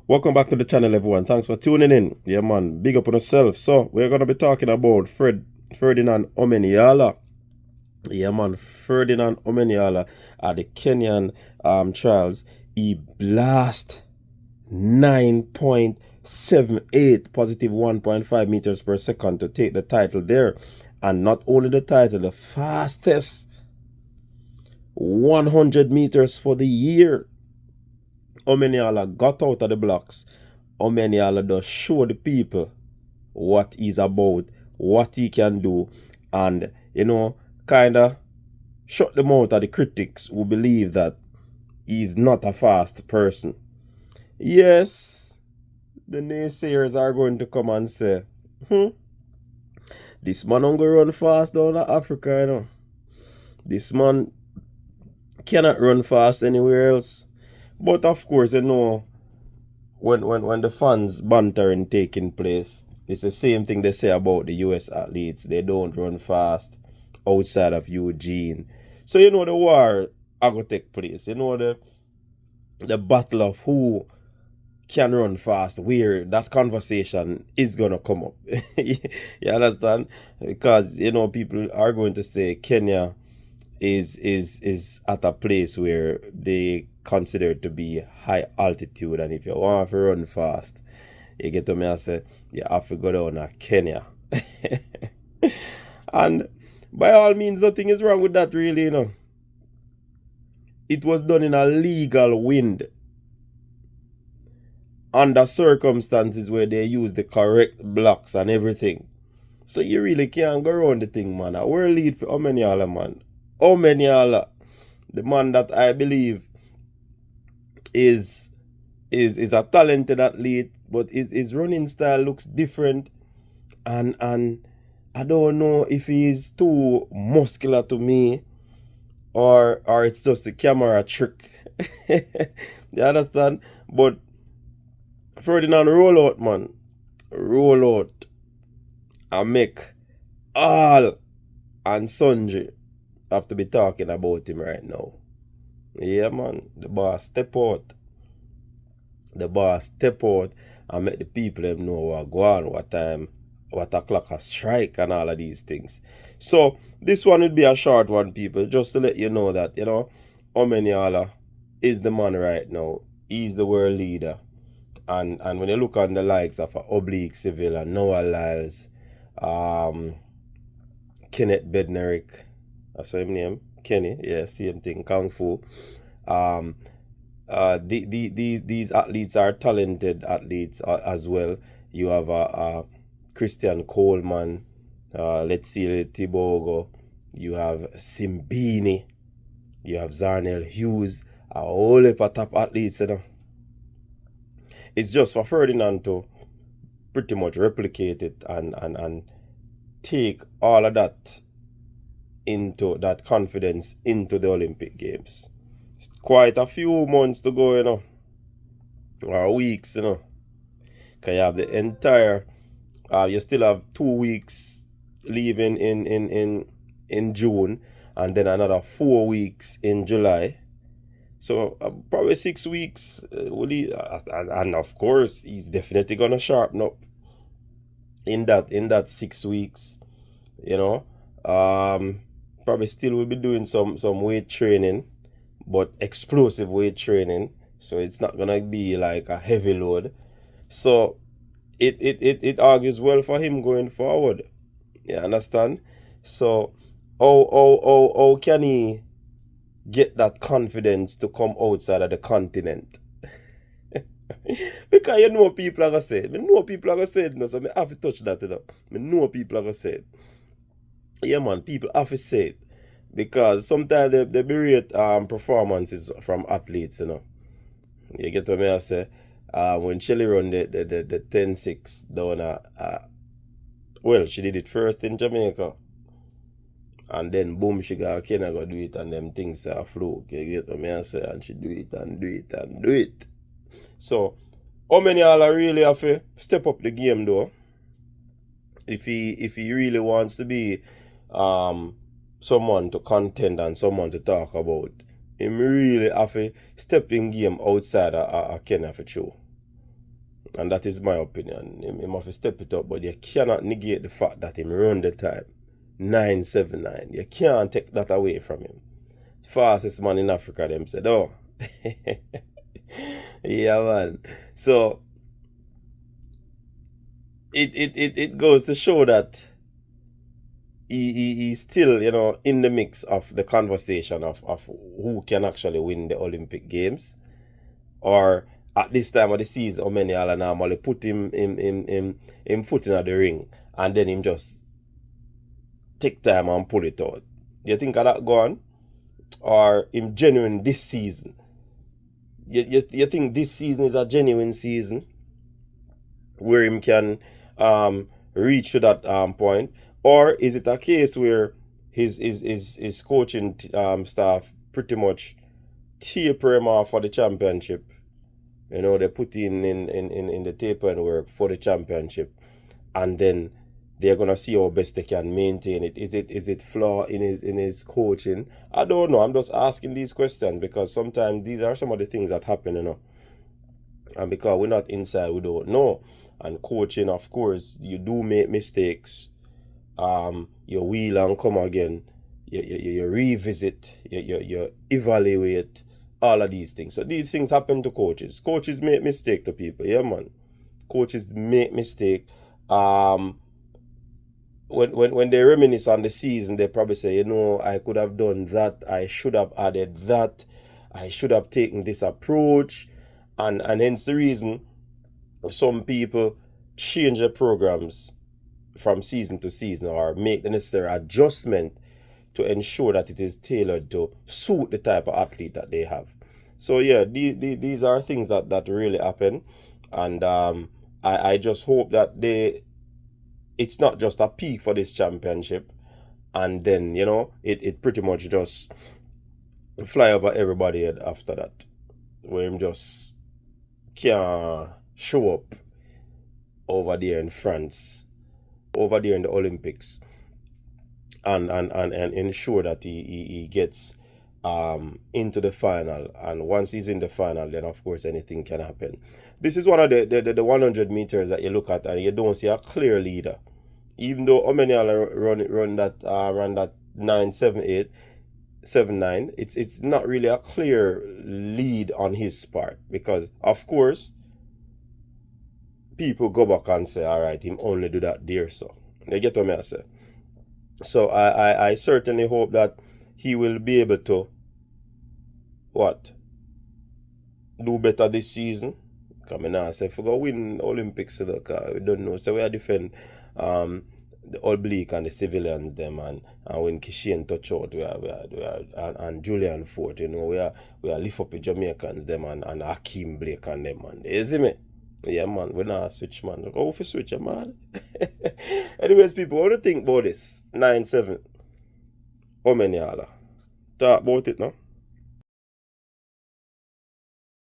Welcome back to the channel, everyone. Thanks for tuning in. Yeah, man. Big up on yourself. So, we're going to be talking about Ferdinand Omanyala. Yeah, man. Ferdinand Omanyala at the Kenyan trials. He blast 9.78 positive 1.5 meters per second to take the title there. And not only the title, the fastest 100 meters for the year. Omanyala got out of the blocks. Omanyala does show the people what he's about, what he can do, and kind of shut them out of the critics who believe that he's not a fast person. Yes, the naysayers are going to come and say, this man don't go run fast down to Africa, This man cannot run fast anywhere else. But of course, when the fans bantering taking place, it's the same thing they say about the US athletes. They don't run fast outside of Eugene. So the war are going to take place. The battle of who can run fast, where that conversation is going to come up. You understand? Because people are going to say Kenya is at a place where they consider it to be high altitude, and if you want to run fast, you get to me and say you have to go down to Kenya. And by all means, nothing is wrong with that, really. It was done in a legal wind under circumstances where they use the correct blocks and everything. So you really can't go around the thing, man. A world lead for Omanyala, man. Omanyala, the man that I believe is a talented athlete, but his running style looks different, and I don't know if he's too muscular to me, or it's just a camera trick. You understand? But Ferdinand, roll out, man. Roll out and make all and sundry have to be talking about him right now. Yeah, man. The boss step out. The boss step out and make the people them know what go on, what time, what o'clock a strike, and all of these things. So this one would be a short one, people, just to let you know that Omanyala is the man right now. He's the world leader. And when you look on the likes of Oblique Civil and Noah Lyles, Kenneth Bednarik, that's his name, Kenny, yeah, same thing, Kung Fu. These athletes are talented athletes as well. You have Christian Coleman, let's see, Tibogo. You have Simbini. You have Zarnell Hughes. A whole heap of top athletes, It's just for Ferdinand to pretty much replicate it and take all of that into that confidence into the Olympic Games. It's quite a few months to go, or weeks, Because you have the entire, you still have 2 weeks leaving in June, and then another 4 weeks in July. So probably 6 weeks. And of course, he's definitely gonna sharpen up in that 6 weeks. Probably still will be doing some weight training, but explosive weight training. So it's not gonna be like a heavy load. So it argues well for him going forward. You understand? So how can he get that confidence to come outside of the continent? Because people are gonna say it. I know people are gonna say it, so I have to touch that. I know people are gonna say it. Yeah, man, people have to say it. Because sometimes they berate performances from athletes, You get what I say? When Shelly run the 10-6 down well, she did it first in Jamaica. And then boom, she got Kenya go do it, and them things are fluke. You get what I say? And she do it and do it and do it. So how many y'all really have to step up the game though? If he really wants to be someone to contend and someone to talk about, him really have to step in game outside of Kenya for sure. And that is my opinion. Him have to step it up, but you cannot negate the fact that him run the time. 9.79. You can't take that away from him. Fastest man in Africa, them said, oh. Yeah, man. So it goes to show that he's still, in the mix of the conversation of who can actually win the Olympic Games. Or at this time of the season, Omanyala normally put him foot in the ring and then him just take time and pull it out. Do you think of that gone? Or him genuine this season? You think this season is a genuine season where him can reach to that point? Or is it a case where his coaching staff pretty much taper him off for the championship? They put in the tapering work for the championship, and then they're gonna see how best they can maintain it. Is it flaw in his coaching? I don't know. I'm just asking these questions because sometimes these are some of the things that happen, and because we're not inside, we don't know. And coaching, of course, you do make mistakes. You wheel and come again. You revisit. You evaluate. All of these things. So these things happen to coaches. Coaches make mistake to people. Yeah, man. Coaches make mistake. When they reminisce on the season, they probably say, I could have done that. I should have added that. I should have taken this approach. And hence the reason some people change their programs from season to season or make the necessary adjustment to ensure that it is tailored to suit the type of athlete that they have. So yeah, these are things that really happen, and I just hope that it's not just a peak for this championship, and then it pretty much just fly over everybody head after that, where him just can't show up over there in France, over there in the Olympics, and ensure that he gets into the final. And once he's in the final, then of course anything can happen. This is one of the 100 meters that you look at and you don't see a clear leader. Even though Omanyala ran that 9.78, 7.9, it's not really a clear lead on his part, because of course people go back and say, all right, him only do that there. So they get what I say. So I certainly hope that he will be able to do better this season. Coming now, say if we go win Olympics, we don't know. So we are defend the oblique and the civilians them, and when Kishian touch out, we are and Julian Fort, we are lift up the Jamaicans them and Hakeem Blake and them, man. You see me? Yeah, man, we're not switch, man. Go for switch, man. Anyways, people, what do you think about this? 9-7. Omanyala. Talk about it now.